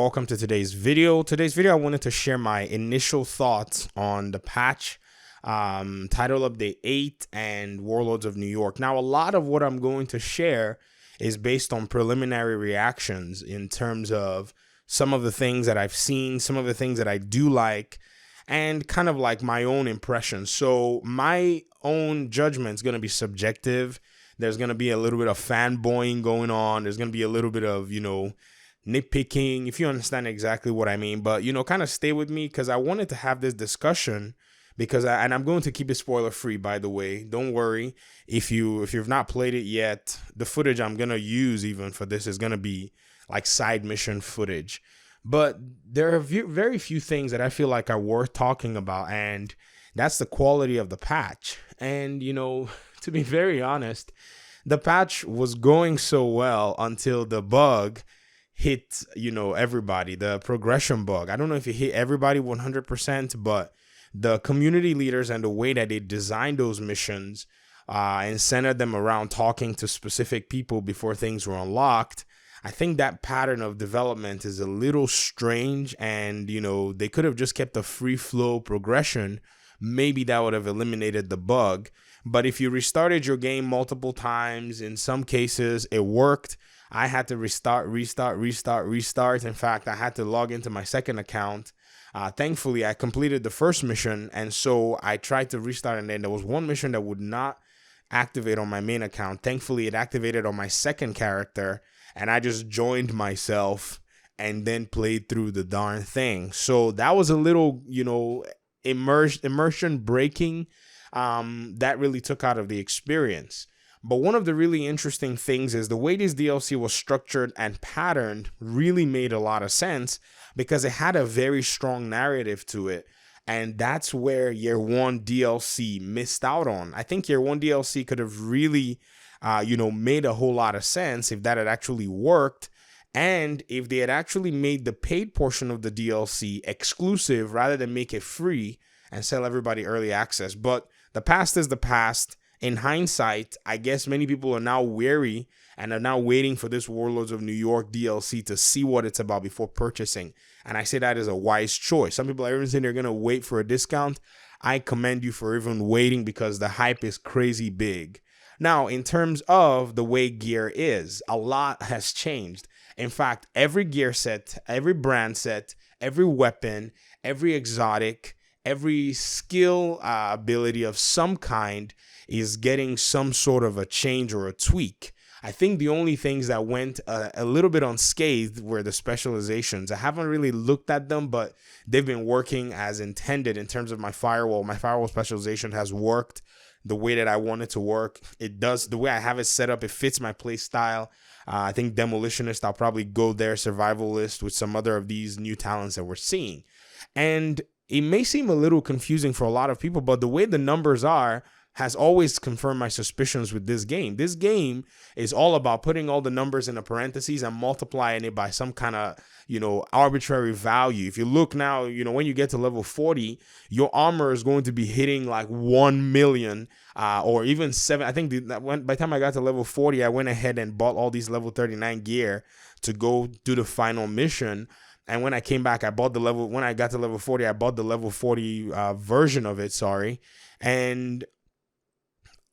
welcome to today's video. I wanted to share my initial thoughts on the patch, Title Update 8 and Warlords of New York. Now, a lot of what I'm going to share is based on preliminary reactions in terms of some of the things that I've seen, some of the things that I do like, and kind of like my own impressions. So my own judgment is going to be subjective. There's going to be a little bit of fanboying going on. There's going to be a little bit of, nitpicking, if you understand exactly what I mean. But, kind of stay with me because I wanted to have this discussion because and I'm going to keep it spoiler free, by the way. Don't worry. If you've not played it yet, the footage I'm going to use even for this is going to be like side mission footage. But there are very few things that I feel like are worth talking about, and that's the quality of the patch. And, to be very honest, the patch was going so well until the bug hit, everybody, the progression bug. I don't know if it hit everybody 100%, but the community leaders and the way that they designed those missions and centered them around talking to specific people before things were unlocked, I think that pattern of development is a little strange, and, they could have just kept a free flow progression. Maybe that would have eliminated the bug. But if you restarted your game multiple times, in some cases it worked. I had to restart. In fact, I had to log into my second account. Thankfully, I completed the first mission, and so I tried to restart, and then there was one mission that would not activate on my main account. Thankfully, it activated on my second character, and I just joined myself and then played through the darn thing. So that was a little, immersion breaking that really took out of the experience. But one of the really interesting things is the way this DLC was structured and patterned really made a lot of sense because it had a very strong narrative to it. And that's where Year One DLC missed out on. I think Year One DLC could have really, made a whole lot of sense if that had actually worked. And if they had actually made the paid portion of the DLC exclusive rather than make it free and sell everybody early access. But the past is the past. In hindsight, I guess many people are now wary and are now waiting for this Warlords of New York DLC to see what it's about before purchasing. And I say that is a wise choice. Some people are even saying they're going to wait for a discount. I commend you for even waiting because the hype is crazy big. Now, in terms of the way gear is, a lot has changed. In fact, every gear set, every brand set, every weapon, every exotic, every skill ability of some kind is getting some sort of a change or a tweak. I think the only things that went a little bit unscathed were the specializations. I haven't really looked at them, but they've been working as intended in terms of my firewall. My firewall specialization has worked the way that I want it to work. It does. The way I have it set up, it fits my play style. I think Demolitionist, I'll probably go there, Survivalist, with some other of these new talents that we're seeing. And it may seem a little confusing for a lot of people, but the way the numbers are has always confirmed my suspicions with this game. This game is all about putting all the numbers in a parentheses and multiplying it by some kind of, arbitrary value. If you look now, when you get to level 40, your armor is going to be hitting like 1 million or even 7. I think by the time I got to level 40, I went ahead and bought all these level 39 gear to go do the final mission. And when I came back, when I got to level 40, I bought the level 40 version of it, And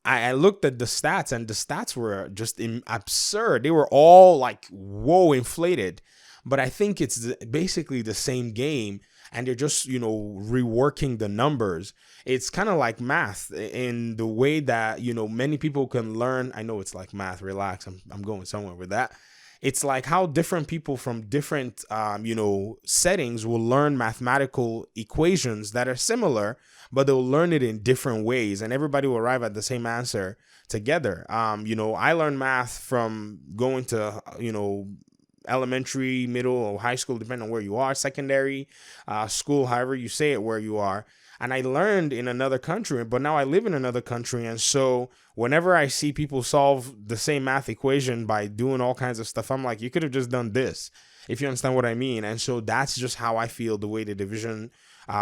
I looked at the stats, and the stats were just absurd. They were all like, whoa, inflated. But I think it's basically the same game, and they're just, reworking the numbers. It's kind of like math in the way that, many people can learn. I know it's like math. Relax. I'm going somewhere with that. It's like how different people from different, settings will learn mathematical equations that are similar, but they'll learn it in different ways, and everybody will arrive at the same answer together. I learned math from going to, elementary, middle, or high school, depending on where you are, secondary school, however you say it, where you are. And I learned in another country, but now I live in another country. And so whenever I see people solve the same math equation by doing all kinds of stuff, I'm like, you could have just done this, if you understand what I mean. And so that's just how I feel the way the division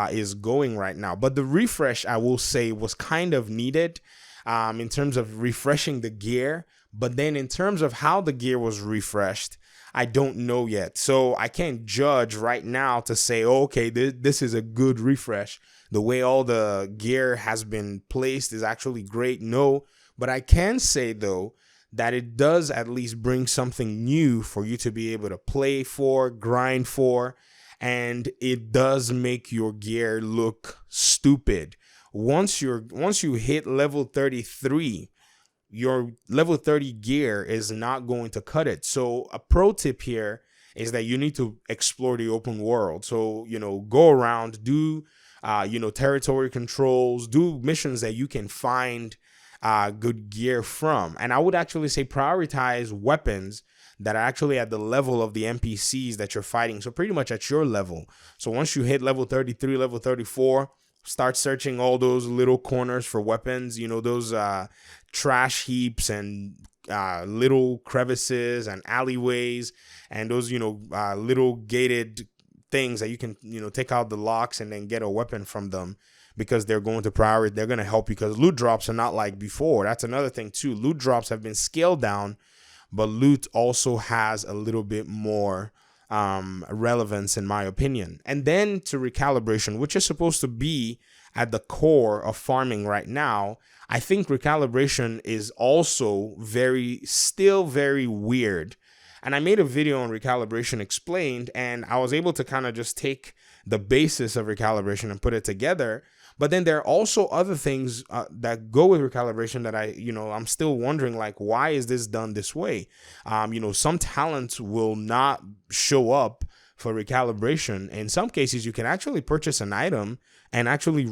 is going right now. But the refresh, I will say, was kind of needed in terms of refreshing the gear. But then in terms of how the gear was refreshed, I don't know yet. So I can't judge right now to say, oh, okay, this is a good refresh. The way all the gear has been placed is actually great. No, but I can say though that it does at least bring something new for you to be able to play for, grind for, and it does make your gear look stupid. Once you hit level 33, your level 30 gear is not going to cut it. So a pro tip here is that you need to explore the open world. So, go around, do, territory controls, do missions that you can find good gear from. And I would actually say prioritize weapons that are actually at the level of the NPCs that you're fighting. So pretty much at your level. So once you hit level 33, level 34, start searching all those little corners for weapons, those trash heaps and little crevices and alleyways and those, little gated things that you can, take out the locks and then get a weapon from them, because they're going to help you, because loot drops are not like before. That's another thing too. Loot drops have been scaled down, but loot also has a little bit more relevance in my opinion. And then to recalibration, which is supposed to be at the core of farming right now, I think recalibration is also still very weird. And I made a video on recalibration explained, and I was able to kind of just take the basis of recalibration and put it together. But then there are also other things that go with recalibration that I'm still wondering, like, why is this done this way? Some talents will not show up for recalibration. In some cases, you can actually purchase an item and actually,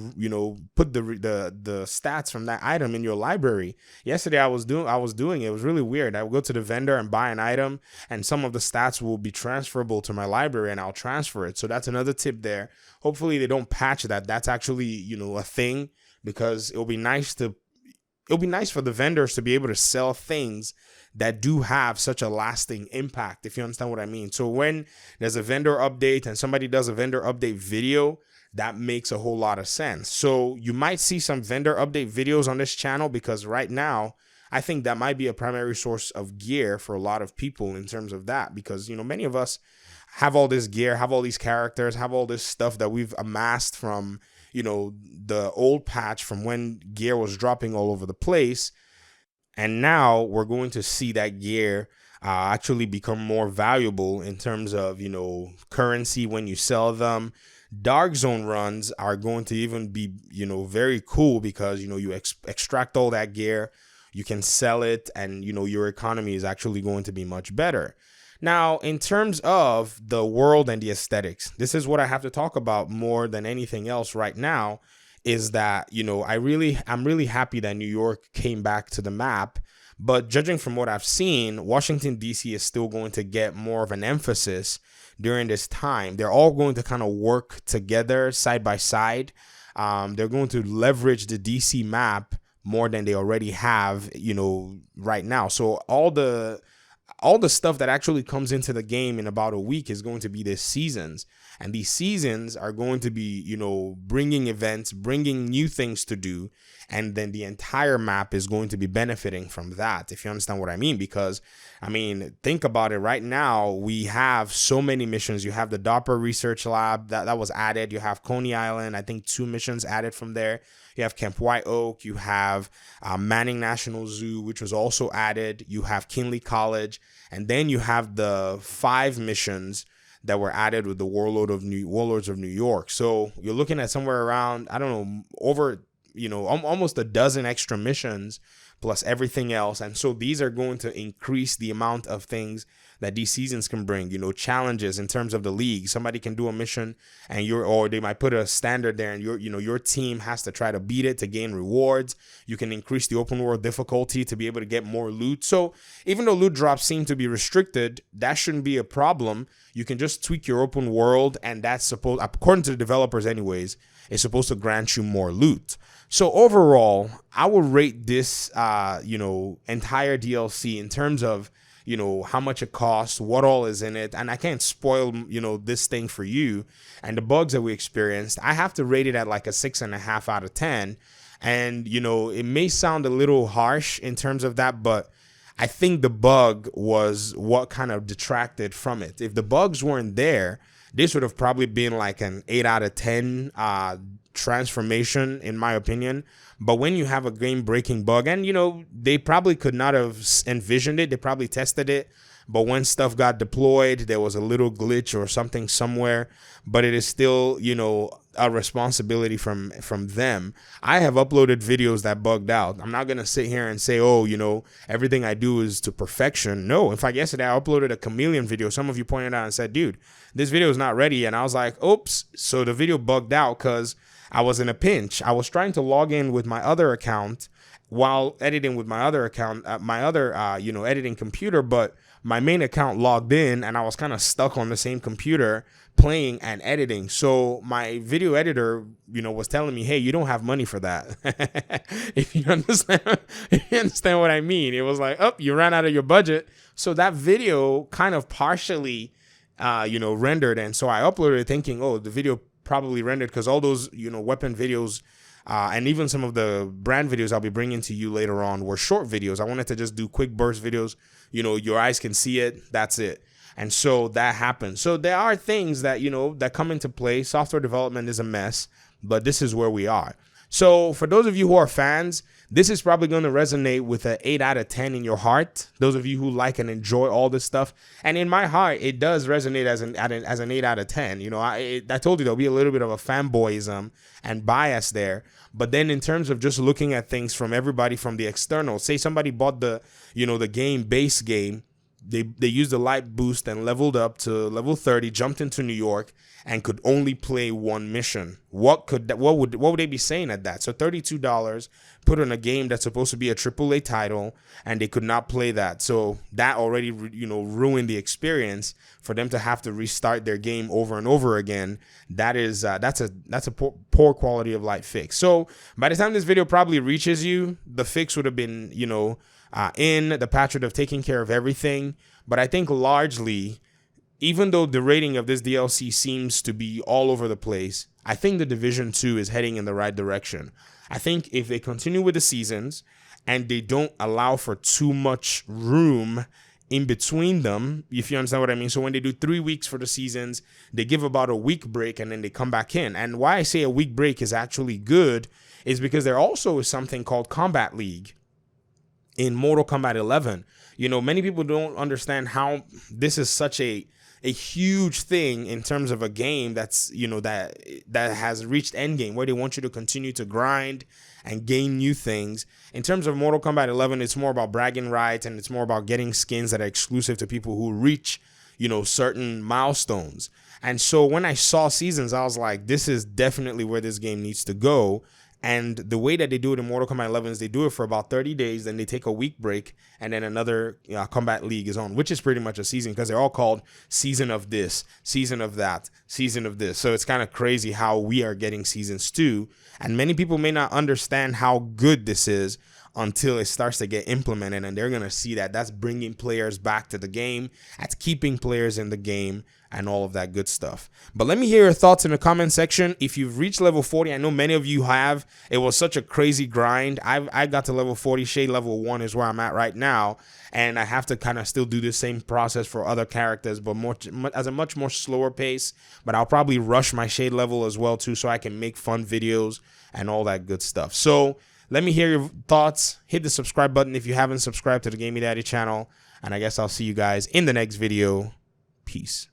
put the stats from that item in your library. Yesterday, I was doing it. It was really weird. I would go to the vendor and buy an item, and some of the stats will be transferable to my library, and I'll transfer it. So that's another tip there. Hopefully, they don't patch that. That's actually, a thing, because it'll be nice for the vendors to be able to sell things that do have such a lasting impact, if you understand what I mean. So when there's a vendor update and somebody does a vendor update video, that makes a whole lot of sense. So you might see some vendor update videos on this channel, because right now, I think that might be a primary source of gear for a lot of people in terms of that, because, many of us have all this gear, have all these characters, have all this stuff that we've amassed from, the old patch, from when gear was dropping all over the place. And now we're going to see that gear actually become more valuable in terms of, currency when you sell them. Dark zone runs are going to even be, very cool, because, you extract all that gear, you can sell it, and, your economy is actually going to be much better. Now, in terms of the world and the aesthetics, this is what I have to talk about more than anything else right now, is that, I'm really happy that New York came back to the map. But judging from what I've seen, Washington, D.C. is still going to get more of an emphasis during this time. They're all going to kind of work together side by side. They're going to leverage the D.C. map more than they already have, right now. So all the stuff that actually comes into the game in about a week is going to be the seasons. And these seasons are going to be, bringing events, bringing new things to do. And then the entire map is going to be benefiting from that, if you understand what I mean. Because, think about it. Right now, we have so many missions. You have the DARPA Research Lab that was added. You have Coney Island. I think 2 missions added from there. You have Camp White Oak. You have Manning National Zoo, which was also added. You have Kinley College. And then you have the 5 missions that were added with the Warlords of New York. So you're looking at somewhere around, over, almost a dozen extra missions plus everything else. And so these are going to increase the amount of things that these seasons can bring, challenges in terms of the league. Somebody can do a mission and or they might put a standard there and your team has to try to beat it to gain rewards. You can increase the open world difficulty to be able to get more loot. So even though loot drops seem to be restricted, that shouldn't be a problem. You can just tweak your open world, and that's supposed, according to the developers anyways, it's supposed to grant you more loot. So overall, I would rate this, entire DLC in terms of, how much it costs, what all is in it. And I can't spoil, this thing for you and the bugs that we experienced. I have to rate it at like a 6.5 out of 10. And, it may sound a little harsh in terms of that, but I think the bug was what kind of detracted from it. If the bugs weren't there, this would have probably been like an 8 out of 10 transformation, in my opinion. But when you have a game-breaking bug, and, they probably could not have envisioned it. They probably tested it. But when stuff got deployed, there was a little glitch or something somewhere. But it is still, a responsibility from them. I have uploaded videos that bugged out. I'm not going to sit here and say, oh, everything I do is to perfection. No, in fact, yesterday I uploaded a chameleon video. Some of you pointed out and said, dude, this video is not ready. And I was like, oops. So the video bugged out because I was in a pinch. I was trying to log in with my other account while editing with my other account, editing computer, but my main account logged in and I was kind of stuck on the same computer playing and editing. So my video editor, was telling me, hey, you don't have money for that. if you understand what I mean. It was like, oh, you ran out of your budget. So that video kind of partially, rendered. And so I uploaded it thinking, oh, the video probably rendered because all those, weapon videos and even some of the brand videos I'll be bringing to you later on were short videos. I wanted to just do quick burst videos. Your eyes can see it. That's it. And so that happened. So there are things that, that come into play. Software development is a mess, but this is where we are. So for those of you who are fans, this is probably going to resonate with an 8 out of 10 in your heart. Those of you who like and enjoy all this stuff. And in my heart, it does resonate as an 8 out of 10. I told you there'll be a little bit of a fanboyism and bias there. But then in terms of just looking at things from everybody from the external, say somebody bought the base game. They used the light boost and leveled up to level 30, jumped into New York, and could only play one mission. What would they be saying at that? So $32 put in a game that's supposed to be a AAA title, and they could not play that. So that already ruined the experience for them to have to restart their game over and over again. That's a poor quality of life fix. So by the time this video probably reaches you, the fix would have been the patch would have taken care of everything. But I think largely, even though the rating of this DLC seems to be all over the place, I think the Division 2 is heading in the right direction. I think if they continue with the seasons and they don't allow for too much room in between them, if you understand what I mean. So when they do 3 weeks for the seasons, they give about a week break and then they come back in. And why I say a week break is actually good is because there also is something called Combat League in Mortal Kombat 11. Many people don't understand how this is such a huge thing in terms of a game that's, that has reached endgame where they want you to continue to grind and gain new things. In terms of Mortal Kombat 11, it's more about bragging rights and it's more about getting skins that are exclusive to people who reach, certain milestones. And so when I saw seasons, I was like, this is definitely where this game needs to go. And the way that they do it in Mortal Kombat 11 is they do it for about 30 days, then they take a week break, and then another Combat League is on, which is pretty much a season because they're all called Season of this, Season of that, Season of this. So it's kind of crazy how we are getting seasons too. And many people may not understand how good this is until it starts to get implemented, and they're going to see that that's bringing players back to the game, that's keeping players in the game, and all of that good stuff. But let me hear your thoughts in the comment section. If you've reached level 40, I know many of you have. It was such a crazy grind. I got to level 40. Shade level 1 is where I'm at right now, and I have to kind of still do the same process for other characters, but as a much more slower pace. But I'll probably rush my shade level as well too, so I can make fun videos and all that good stuff. So let me hear your thoughts. Hit the subscribe button if you haven't subscribed to the Gaming Daddy channel, and I guess I'll see you guys in the next video. Peace.